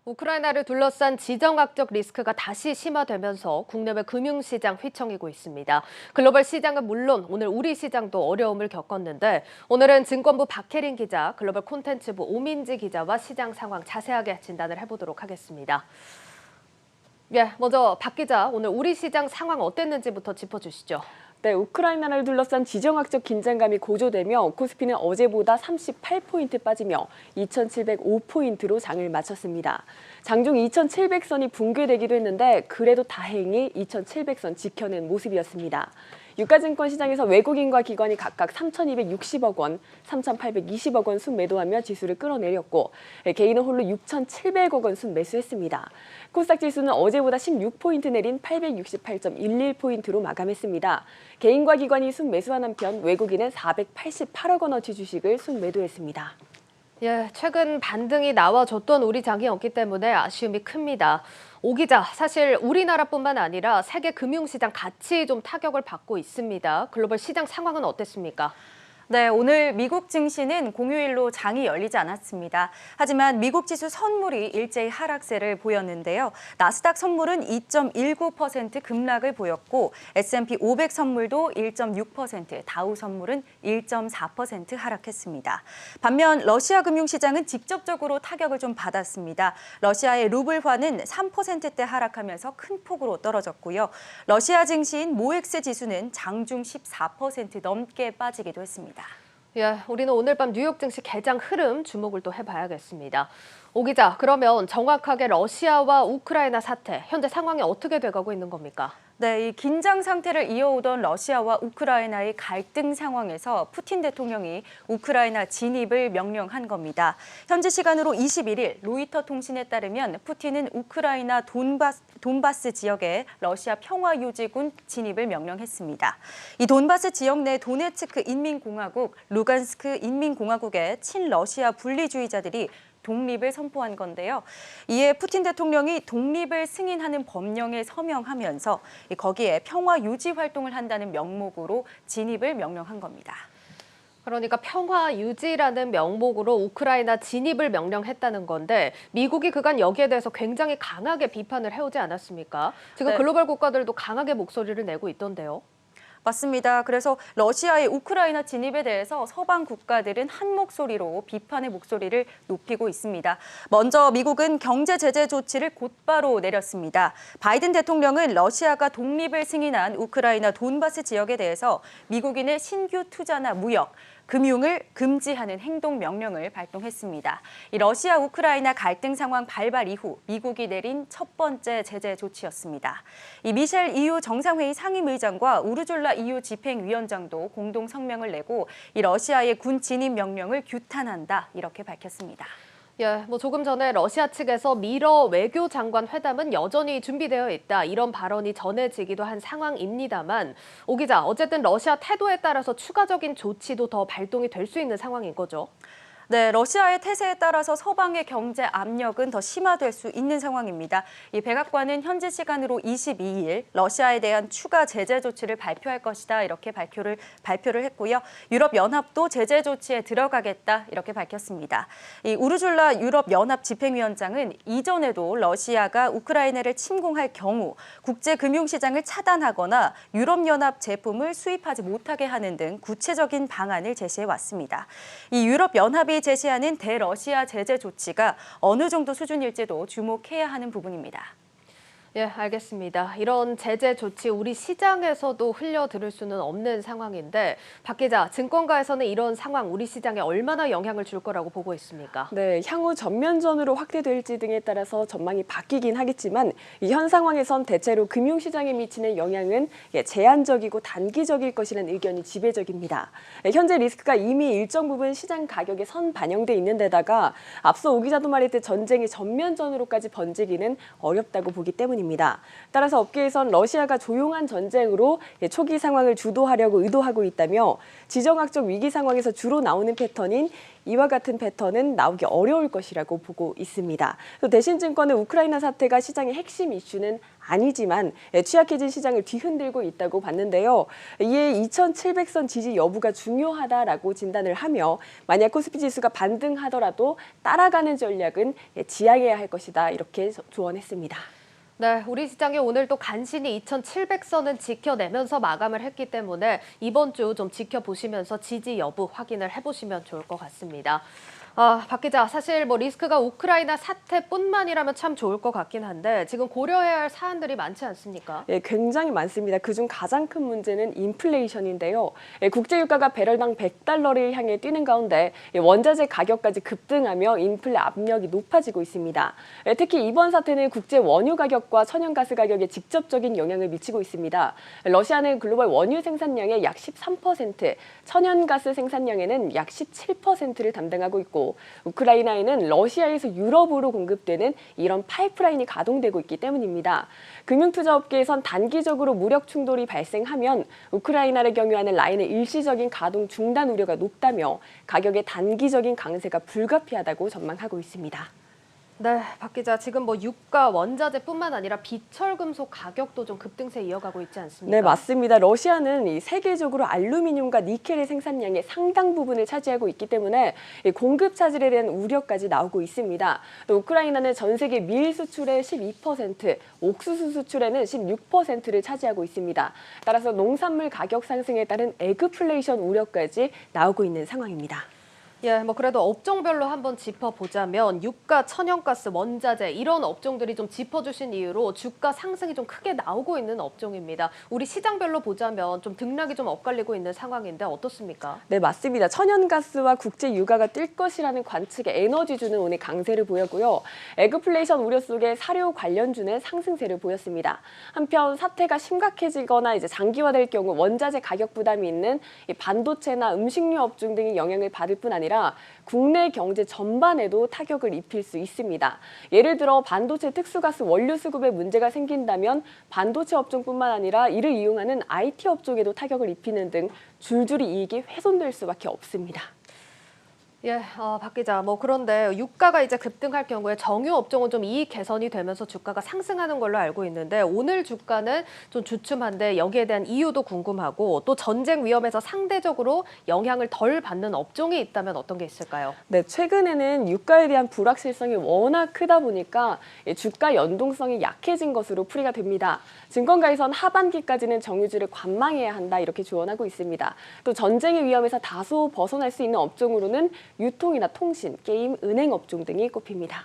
우크라이나를 둘러싼 지정학적 리스크가 다시 심화되면서 국내외 금융시장 휘청이고 있습니다. 글로벌 시장은 물론 오늘 우리 시장도 어려움을 겪었는데 오늘은 증권부 박혜린 기자, 글로벌 콘텐츠부 오민지 기자와 시장 상황 자세하게 진단을 해보도록 하겠습니다. 먼저 박 기자, 오늘 우리 시장 상황 어땠는지부터 짚어주시죠. 네, 우크라이나를 둘러싼 지정학적 긴장감이 고조되며 코스피는 어제보다 38포인트 빠지며 2,705포인트로 장을 마쳤습니다. 장중 2,700선이 붕괴되기도 했는데 그래도 다행히 2,700선 지켜낸 모습이었습니다. 유가증권 시장에서 외국인과 기관이 각각 3,260억 원, 3,820억 원 순매도하며 지수를 끌어내렸고 개인은 홀로 6,700억 원 순매수했습니다. 코스닥 지수는 어제보다 16포인트 내린 868.11포인트로 마감했습니다. 개인과 기관이 순매수한 한편 외국인은 488억 원어치 주식을 순매도했습니다. 최근 반등이 나와줬던 우리 장이었기 때문에 아쉬움이 큽니다. 오 기자, 사실 우리나라뿐만 아니라 세계 금융시장 같이 좀 타격을 받고 있습니다. 글로벌 시장 상황은 어땠습니까? 네, 오늘 미국 증시는 공휴일로 장이 열리지 않았습니다. 하지만 미국 지수 선물이 일제히 하락세를 보였는데요. 나스닥 선물은 2.19% 급락을 보였고 S&P 500 선물도 1.6%, 다우 선물은 1.4% 하락했습니다. 반면 러시아 금융시장은 직접적으로 타격을 좀 받았습니다. 러시아의 루블화는 3%대 하락하면서 큰 폭으로 떨어졌고요. 러시아 증시인 모엑스 지수는 장중 14% 넘게 빠지기도 했습니다. 우리는 오늘 밤 뉴욕 증시 개장 흐름 주목을 또 해봐야겠습니다. 오 기자, 그러면 정확하게 러시아와 우크라이나 사태, 현재 상황이 어떻게 돼가고 있는 겁니까? 네, 이 긴장 상태를 이어오던 러시아와 우크라이나의 갈등 상황에서 푸틴 대통령이 우크라이나 진입을 명령한 겁니다. 현지 시간으로 21일 로이터 통신에 따르면 푸틴은 우크라이나 돈바스 지역에 러시아 평화유지군 진입을 명령했습니다. 이 돈바스 지역 내 도네츠크 인민공화국, 루간스크 인민공화국의 친러시아 분리주의자들이 독립을 선포한 건데요. 이에 푸틴 대통령이 독립을 승인하는 법령에 서명하면서 거기에 평화 유지 활동을 한다는 명목으로 진입을 명령한 겁니다. 그러니까 평화 유지라는 명목으로 우크라이나 진입을 명령했다는 건데 미국이 그간 여기에 대해서 굉장히 강하게 비판을 해오지 않았습니까? 지금 네. 글로벌 국가들도 강하게 목소리를 내고 있던데요. 맞습니다. 그래서 러시아의 우크라이나 진입에 대해서 서방 국가들은 한 목소리로 비판의 목소리를 높이고 있습니다. 먼저 미국은 경제 제재 조치를 곧바로 내렸습니다. 바이든 대통령은 러시아가 독립을 승인한 우크라이나 돈바스 지역에 대해서 미국인의 신규 투자나 무역, 금융을 금지하는 행동 명령을 발동했습니다. 이 러시아 우크라이나 갈등 상황 발발 이후 미국이 내린 첫 번째 제재 조치였습니다. 이 미셸 EU 정상회의 상임의장과 우르줄라 EU 집행위원장도 공동 성명을 내고 이 러시아의 군 진입 명령을 규탄한다 이렇게 밝혔습니다. 조금 전에 러시아 측에서 미러 외교장관 회담은 여전히 준비되어 있다. 이런 발언이 전해지기도 한 상황입니다만 오 기자, 어쨌든 러시아 태도에 따라서 추가적인 조치도 더 발동이 될 수 있는 상황인 거죠? 네, 러시아의 태세에 따라서 서방의 경제 압력은 더 심화될 수 있는 상황입니다. 이 백악관은 현지 시간으로 22일 러시아에 대한 추가 제재 조치를 발표할 것이다 이렇게 발표를 했고요. 유럽연합도 제재 조치에 들어가겠다 이렇게 밝혔습니다. 이 우르줄라 유럽연합 집행위원장은 이전에도 러시아가 우크라이나를 침공할 경우 국제금융시장을 차단하거나 유럽연합 제품을 수입하지 못하게 하는 등 구체적인 방안을 제시해 왔습니다. 이 유럽연합이 제시하는 대러시아 제재 조치가 어느 정도 수준일지도 주목해야 하는 부분입니다. 알겠습니다. 이런 제재 조치 우리 시장에서도 흘려들을 수는 없는 상황인데 박 기자, 증권가에서는 이런 상황 우리 시장에 얼마나 영향을 줄 거라고 보고 있습니까? 네, 향후 전면전으로 확대될지 등에 따라서 전망이 바뀌긴 하겠지만 이 현 상황에선 대체로 금융시장에 미치는 영향은 제한적이고 단기적일 것이라는 의견이 지배적입니다. 현재 리스크가 이미 일정 부분 시장 가격에 선 반영돼 있는 데다가 앞서 오 기자도 말했듯 전쟁이 전면전으로까지 번지기는 어렵다고 보기 때문입니다. 전망입니다. 따라서 업계에선 러시아가 조용한 전쟁으로 초기 상황을 주도하려고 의도하고 있다며 지정학적 위기 상황에서 주로 나오는 패턴인 이와 같은 패턴은 나오기 어려울 것이라고 보고 있습니다. 또 대신증권은 우크라이나 사태가 시장의 핵심 이슈는 아니지만 취약해진 시장을 뒤흔들고 있다고 봤는데요. 이에 2,700선 지지 여부가 중요하다라고 진단을 하며 만약 코스피 지수가 반등하더라도 따라가는 전략은 지양해야 할 것이다 이렇게 조언했습니다. 네, 우리 시장이 오늘 또 간신히 2,700선은 지켜내면서 마감을 했기 때문에 이번 주 좀 지켜보시면서 지지 여부 확인을 해보시면 좋을 것 같습니다. 박 기자, 사실 리스크가 우크라이나 사태뿐만이라면 참 좋을 것 같긴 한데 지금 고려해야 할 사안들이 많지 않습니까? 예, 굉장히 많습니다. 그중 가장 큰 문제는 인플레이션인데요. 국제유가가 배럴당 100달러를 향해 뛰는 가운데 원자재 가격까지 급등하며 인플레 압력이 높아지고 있습니다. 특히 이번 사태는 국제 원유 가격과 천연가스 가격에 직접적인 영향을 미치고 있습니다. 러시아는 글로벌 원유 생산량의 약 13%, 천연가스 생산량에는 약 17%를 담당하고 있고 우크라이나에는 러시아에서 유럽으로 공급되는 이런 파이프라인이 가동되고 있기 때문입니다. 금융투자업계에선 단기적으로 무력 충돌이 발생하면 우크라이나를 경유하는 라인의 일시적인 가동 중단 우려가 높다며 가격의 단기적인 강세가 불가피하다고 전망하고 있습니다. 네, 박 기자, 지금 유가, 원자재뿐만 아니라 비철금속 가격도 좀 급등세 이어가고 있지 않습니까? 네, 맞습니다. 러시아는 세계적으로 알루미늄과 니켈의 생산량의 상당 부분을 차지하고 있기 때문에 공급 차질에 대한 우려까지 나오고 있습니다. 또 우크라이나는 전 세계 밀 수출의 12%, 옥수수 수출에는 16%를 차지하고 있습니다. 따라서 농산물 가격 상승에 따른 에그플레이션 우려까지 나오고 있는 상황입니다. 예, 그래도 업종별로 한번 짚어보자면 유가, 천연가스, 원자재 이런 업종들이 좀 짚어주신 이유로 주가 상승이 좀 크게 나오고 있는 업종입니다. 우리 시장별로 보자면 좀 등락이 좀 엇갈리고 있는 상황인데 어떻습니까? 네, 맞습니다. 천연가스와 국제 유가가 뜰 것이라는 관측에 에너지주는 오늘 강세를 보였고요. 에그플레이션 우려 속에 사료 관련주는 상승세를 보였습니다. 한편 사태가 심각해지거나 이제 장기화될 경우 원자재 가격 부담이 있는 반도체나 음식료 업종 등이 영향을 받을 뿐 아니라 국내 경제 전반에도 타격을 입힐 수 있습니다. 예를 들어 반도체 특수가스 원료 수급에 문제가 생긴다면 반도체 업종뿐만 아니라 이를 이용하는 IT 업종에도 타격을 입히는 등 줄줄이 이익이 훼손될 수밖에 없습니다. 예, 박 기자, 그런데 유가가 이제 급등할 경우에 정유 업종은 좀 이익 개선이 되면서 주가가 상승하는 걸로 알고 있는데 오늘 주가는 좀 주춤한데 여기에 대한 이유도 궁금하고 또 전쟁 위험에서 상대적으로 영향을 덜 받는 업종이 있다면 어떤 게 있을까요? 네, 최근에는 유가에 대한 불확실성이 워낙 크다 보니까 주가 연동성이 약해진 것으로 풀이가 됩니다. 증권가에선 하반기까지는 정유주를 관망해야 한다 이렇게 조언하고 있습니다. 또 전쟁의 위험에서 다소 벗어날 수 있는 업종으로는 유통이나 통신, 게임, 은행 업종 등이 꼽힙니다.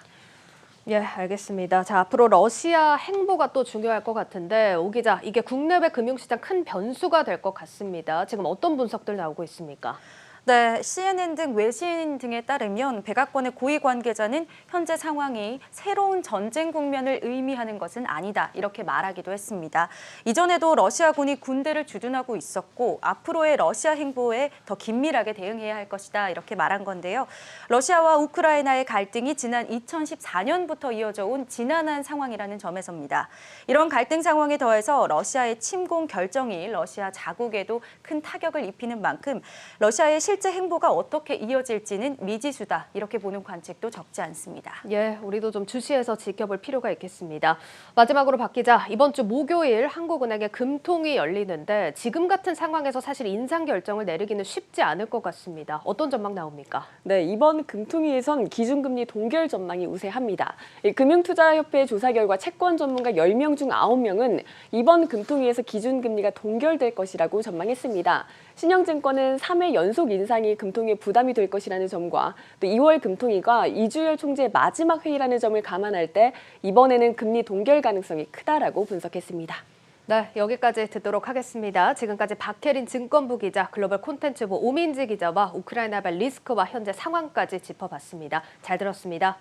예, 알겠습니다. 자, 앞으로 러시아 행보가 또 중요할 것 같은데 오 기자, 이게 국내외 금융시장 큰 변수가 될 것 같습니다. 지금 어떤 분석들 나오고 있습니까? 네, CNN 등 외신 등에 따르면 백악관의 고위 관계자는 현재 상황이 새로운 전쟁 국면을 의미하는 것은 아니다 이렇게 말하기도 했습니다. 이전에도 러시아군이 군대를 주둔하고 있었고 앞으로의 러시아 행보에 더 긴밀하게 대응해야 할 것이다 이렇게 말한 건데요. 러시아와 우크라이나의 갈등이 지난 2014년부터 이어져 온 지난한 상황이라는 점에서입니다. 이런 갈등 상황에 더해서 러시아의 침공 결정이 러시아 자국에도 큰 타격을 입히는 만큼 러시아의 실제 행보가 어떻게 이어질지는 미지수다 이렇게 보는 관측도 적지 않습니다. 예, 우리도 좀 주시해서 지켜볼 필요가 있겠습니다. 마지막으로 박 기자, 이번 주 목요일 한국은행의 금통이 열리는데 지금 같은 상황에서 사실 인상 결정을 내리기는 쉽지 않을 것 같습니다. 어떤 전망 나옵니까? 네, 이번 금통위에선 기준금리 동결 전망이 우세합니다. 금융투자협회 조사 결과 채권 전문가 10명 중 9명은 이번 금통위에서 기준금리가 동결될 것이라고 전망했습니다. 신영증권은 3회 연속 인상이 금통위에 부담이 될 것이라는 점과 또 2월 금통위가 이주열 총재의 마지막 회의라는 점을 감안할 때 이번에는 금리 동결 가능성이 크다라고 분석했습니다. 네, 여기까지 듣도록 하겠습니다. 지금까지 박혜린 증권부 기자, 글로벌 콘텐츠부 오민지 기자와 우크라이나발 리스크와 현재 상황까지 짚어봤습니다. 잘 들었습니다.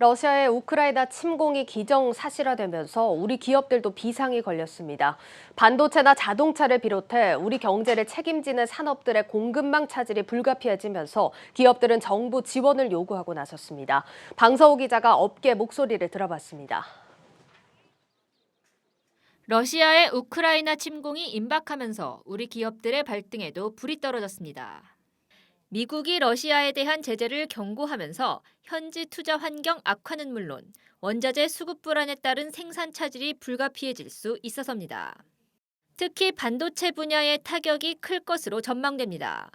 러시아의 우크라이나 침공이 기정사실화되면서 우리 기업들도 비상이 걸렸습니다. 반도체나 자동차를 비롯해 우리 경제를 책임지는 산업들의 공급망 차질이 불가피해지면서 기업들은 정부 지원을 요구하고 나섰습니다. 방서우 기자가 업계 목소리를 들어봤습니다. 러시아의 우크라이나 침공이 임박하면서 우리 기업들의 발등에도 불이 떨어졌습니다. 미국이 러시아에 대한 제재를 경고하면서 현지 투자 환경 악화는 물론 원자재 수급 불안에 따른 생산 차질이 불가피해질 수 있어서입니다. 특히 반도체 분야의 타격이 클 것으로 전망됩니다.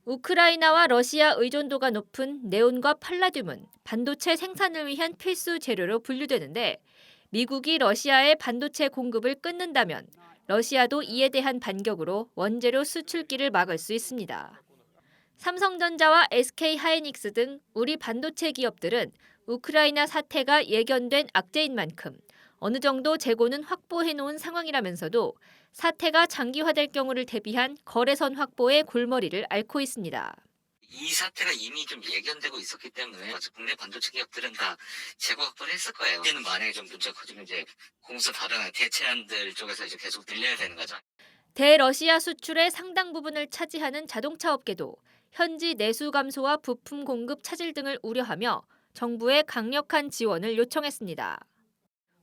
우크라이나와 러시아 의존도가 높은 네온과 팔라듐은 반도체 생산을 위한 필수 재료로 분류되는데 미국이 러시아의 반도체 공급을 끊는다면 러시아도 이에 대한 반격으로 원재료 수출기를 막을 수 있습니다. 삼성전자와 SK하이닉스 등 우리 반도체 기업들은 우크라이나 사태가 예견된 악재인 만큼 어느 정도 재고는 확보해놓은 상황이라면서도 사태가 장기화될 경우를 대비한 거래선 확보의 골머리를 앓고 있습니다. 이 사태가 이미 좀 예견되고 있었기 때문에 국내 반도체 기업들은 다 재고 확보를 했을 거예요. 이제는 만약에 좀 문제가 커지면 이제 공수 다른 대체안들 쪽에서 이제 계속 늘려야 되는 거죠. 대러시아 수출의 상당 부분을 차지하는 자동차 업계도 현지 내수 감소와 부품 공급 차질 등을 우려하며 정부의 강력한 지원을 요청했습니다.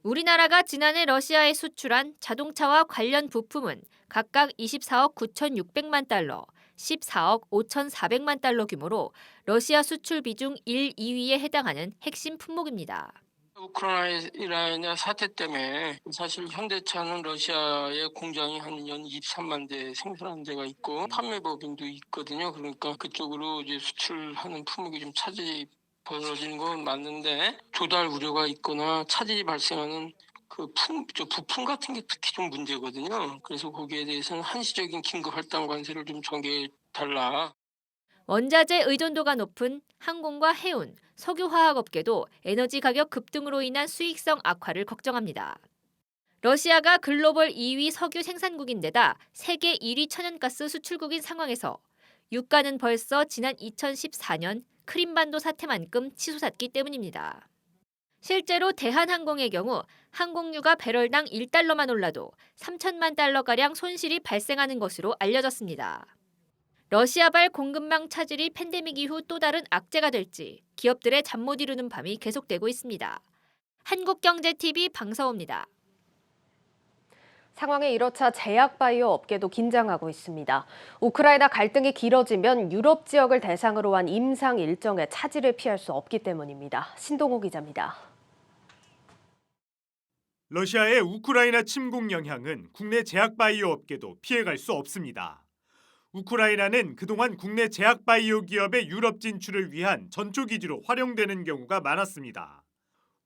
우리나라가 지난해 러시아에 수출한 자동차와 관련 부품은 각각 24억 9,600만 달러, 14억 5,400만 달러 규모로 러시아 수출 비중 1, 2위에 해당하는 핵심 품목입니다. 우크라이나 사태 때문에 사실 현대차는 러시아에 공장이 한 연 23만 대 생산하는 데가 있고 판매 법인도 있거든요. 그러니까 그쪽으로 이제 수출하는 품목이 좀 차질이 벌어지는 건 맞는데 조달 우려가 있거나 차질이 발생하는 부품 같은 게 특히 좀 문제거든요. 그래서 거기에 대해서는 한시적인 긴급 할당 관세를 좀 정해 달라. 원자재 의존도가 높은 항공과 해운, 석유화학업계도 에너지 가격 급등으로 인한 수익성 악화를 걱정합니다. 러시아가 글로벌 2위 석유 생산국인데다 세계 1위 천연가스 수출국인 상황에서 유가는 벌써 지난 2014년 크림반도 사태만큼 치솟았기 때문입니다. 실제로 대한항공의 경우 항공유가 배럴당 1달러만 올라도 3천만 달러가량 손실이 발생하는 것으로 알려졌습니다. 러시아발 공급망 차질이 팬데믹 이후 또 다른 악재가 될지 기업들의 잠 못 이루는 밤이 계속되고 있습니다. 한국경제TV 방서우입니다. 상황이 이렇자 제약바이오 업계도 긴장하고 있습니다. 우크라이나 갈등이 길어지면 유럽 지역을 대상으로 한 임상 일정에 차질을 피할 수 없기 때문입니다. 신동호 기자입니다. 러시아의 우크라이나 침공 영향은 국내 제약바이오 업계도 피해갈 수 없습니다. 우크라이나는 그동안 국내 제약바이오 기업의 유럽 진출을 위한 전초기지로 활용되는 경우가 많았습니다.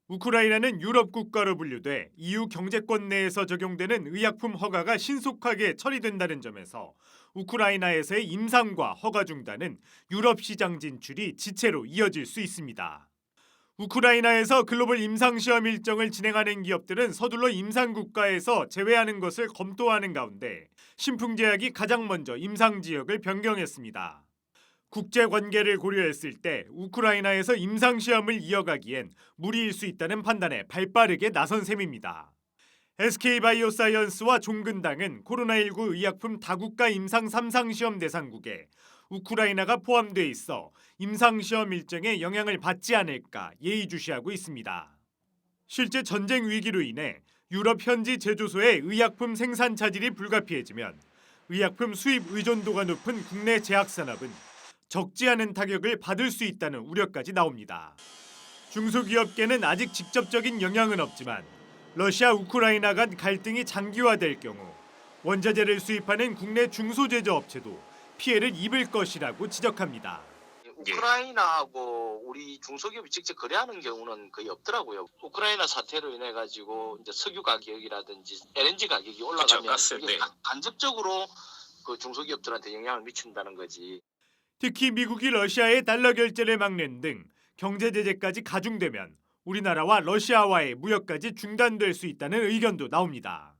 우크라이나는 유럽 국가로 분류돼 EU 경제권 내에서 적용되는 의약품 허가가 신속하게 처리된다는 점에서 우크라이나에서의 임상과 허가 중단은 유럽 시장 진출이 지체로 이어질 수 있습니다. 우크라이나에서 글로벌 임상시험 일정을 진행하는 기업들은 서둘러 임상 국가에서 제외하는 것을 검토하는 가운데 신풍제약이 가장 먼저 임상 지역을 변경했습니다. 국제 관계를 고려했을 때 우크라이나에서 임상 시험을 이어가기엔 무리일 수 있다는 판단에 발빠르게 나선 셈입니다. SK바이오사이언스와 종근당은 코로나19 의약품 다국가 임상 3상 시험 대상국에 우크라이나가 포함돼 있어 임상 시험 일정에 영향을 받지 않을까 예의주시하고 있습니다. 실제 전쟁 위기로 인해 유럽 현지 제조소의 의약품 생산 차질이 불가피해지면 의약품 수입 의존도가 높은 국내 제약산업은 적지 않은 타격을 받을 수 있다는 우려까지 나옵니다. 중소기업계는 아직 직접적인 영향은 없지만 러시아 우크라이나 간 갈등이 장기화될 경우 원자재를 수입하는 국내 중소제조 업체도 피해를 입을 것이라고 지적합니다. 우크라이나하고 우리 중소기업이 직접 거래하는 경우는 거의 없더라고요. 우크라이나 사태로 인해 가지고 이제 석유 가격이라든지 LNG 가격이 올라가면 이게 간접적으로 그 중소기업들한테 영향을 미친다는 거지. 특히 미국이 러시아의 달러 결제를 막는 등 경제 제재까지 가중되면 우리나라와 러시아와의 무역까지 중단될 수 있다는 의견도 나옵니다.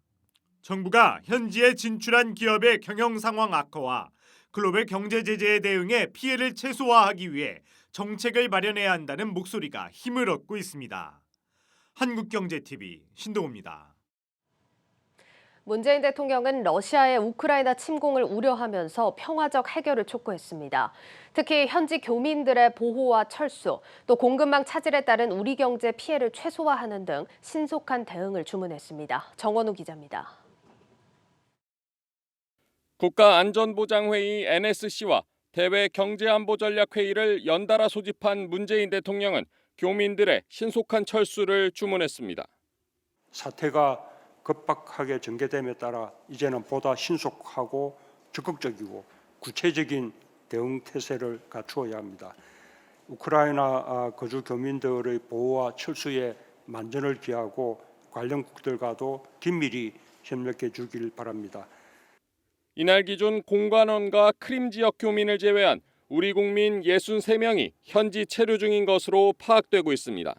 정부가 현지에 진출한 기업의 경영 상황 악화와 글로벌 경제 제재에 대응해 피해를 최소화하기 위해 정책을 마련해야 한다는 목소리가 힘을 얻고 있습니다. 한국경제TV 신동호입니다. 문재인 대통령은 러시아의 우크라이나 침공을 우려하면서 평화적 해결을 촉구했습니다. 특히 현지 교민들의 보호와 철수, 또 공급망 차질에 따른 우리 경제 피해를 최소화하는 등 신속한 대응을 주문했습니다. 정원우 기자입니다. 국가안전보장회의 NSC와 대외경제안보전략회의를 연달아 소집한 문재인 대통령은 교민들의 신속한 철수를 주문했습니다. 사태가 급박하게 전개됨에 따라 이제는 보다 신속하고 적극적이고 구체적인 대응 태세를 갖추어야 합니다. 우크라이나 거주 교민들의 보호와 철수에 만전을 기하고 관련국들과도 긴밀히 협력해 주길 바랍니다. 이날 기준 공관원과 크림 지역 교민을 제외한 우리 국민 63명이 현지 체류 중인 것으로 파악되고 있습니다.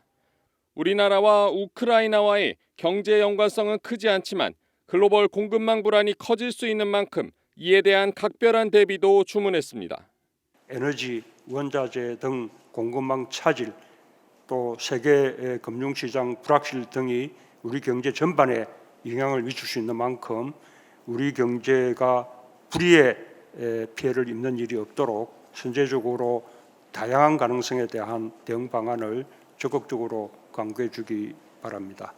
우리나라와 우크라이나와의 경제 연관성은 크지 않지만 글로벌 공급망 불안이 커질 수 있는 만큼 이에 대한 각별한 대비도 주문했습니다. 에너지, 원자재 등 공급망 차질, 또 세계 금융시장 불확실 등이 우리 경제 전반에 영향을 미칠 수 있는 만큼 우리 경제가 불이의 피해를 입는 일이 없도록 선제적으로 다양한 가능성에 대한 대응 방안을 적극적으로 강구해 주기 바랍니다.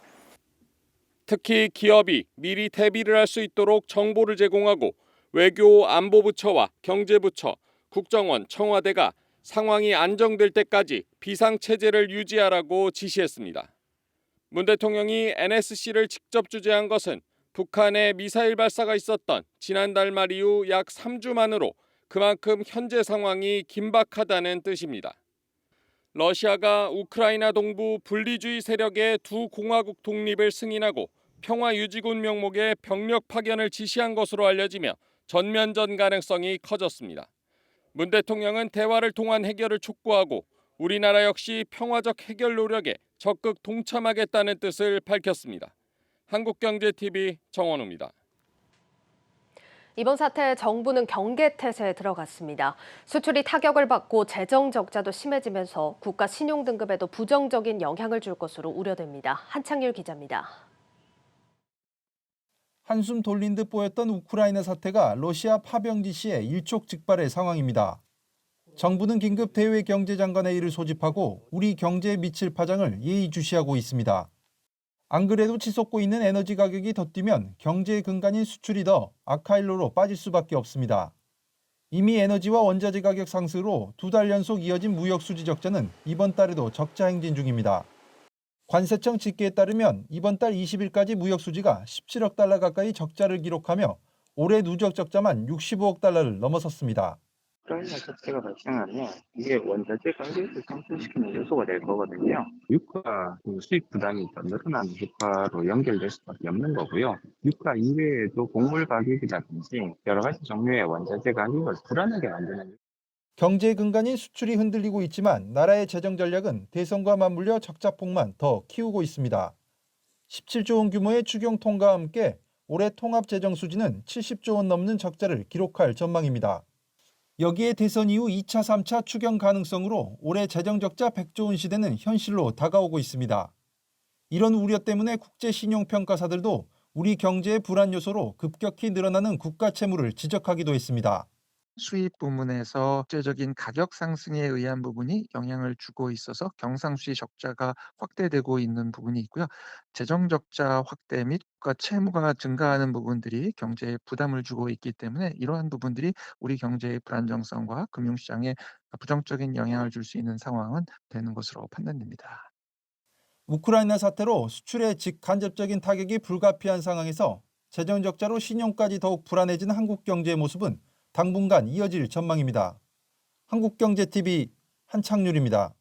특히 기업이 미리 대비를 할 수 있도록 정보를 제공하고 외교 안보부처와 경제부처, 국정원, 청와대가 상황이 안정될 때까지 비상체제를 유지하라고 지시했습니다. 문 대통령이 NSC를 직접 주재한 것은 북한의 미사일 발사가 있었던 지난달 말 이후 약 3주 만으로 그만큼 현재 상황이 긴박하다는 뜻입니다. 러시아가 우크라이나 동부 분리주의 세력의 두 공화국 독립을 승인하고 평화유지군 명목의 병력 파견을 지시한 것으로 알려지며 전면전 가능성이 커졌습니다. 문 대통령은 대화를 통한 해결을 촉구하고 우리나라 역시 평화적 해결 노력에 적극 동참하겠다는 뜻을 밝혔습니다. 한국경제TV 정원우입니다. 이번 사태에 정부는 경계태세에 들어갔습니다. 수출이 타격을 받고 재정 적자도 심해지면서 국가 신용 등급에도 부정적인 영향을 줄 것으로 우려됩니다. 한창률 기자입니다. 한숨 돌린 듯 보였던 우크라이나 사태가 러시아 파병 지시에 일촉즉발의 상황입니다. 정부는 긴급 대외경제장관회의를 소집하고 우리 경제에 미칠 파장을 예의주시하고 있습니다. 안 그래도 치솟고 있는 에너지 가격이 더 뛰면 경제의 근간인 수출이 더 악화일로로 빠질 수밖에 없습니다. 이미 에너지와 원자재 가격 상승으로 2달 연속 이어진 무역 수지 적자는 이번 달에도 적자 행진 중입니다. 관세청 집계에 따르면 이번 달 20일까지 무역 수지가 17억 달러 가까이 적자를 기록하며 올해 누적 적자만 65억 달러를 넘어섰습니다. 우크라이나 사태가 발생하면 이게 원자재 가격을 상승시키는 요소가 될 거거든요. 유가 수입 부담이 더 늘어나는 효과로 연결될 수밖에 없는 거고요. 유가 이외에도 곡물 가격이라든지 여러 가지 종류의 원자재 가격을 불안하게 만드는 경제의 근간인 수출이 흔들리고 있지만 나라의 재정 전략은 대선과 맞물려 적자폭만 더 키우고 있습니다. 17조 원 규모의 추경 통과와 함께 올해 통합 재정 수지는 70조 원 넘는 적자를 기록할 전망입니다. 여기에 대선 이후 2차, 3차 추경 가능성으로 올해 재정적자 100조 원 시대는 현실로 다가오고 있습니다. 이런 우려 때문에 국제신용평가사들도 우리 경제의 불안 요소로 급격히 늘어나는 국가 채무를 지적하기도 했습니다. 수입 부문에서 국제적인 가격 상승에 의한 부분이 영향을 주고 있어서 경상수지 적자가 확대되고 있는 부분이 있고요. 재정 적자 확대 및 국가 채무가 증가하는 부분들이 경제에 부담을 주고 있기 때문에 이러한 부분들이 우리 경제의 불안정성과 금융시장에 부정적인 영향을 줄 수 있는 상황은 되는 것으로 판단됩니다. 우크라이나 사태로 수출에 직간접적인 타격이 불가피한 상황에서 재정 적자로 신용까지 더욱 불안해진 한국 경제의 모습은 당분간 이어질 전망입니다. 한국경제TV 한창률입니다.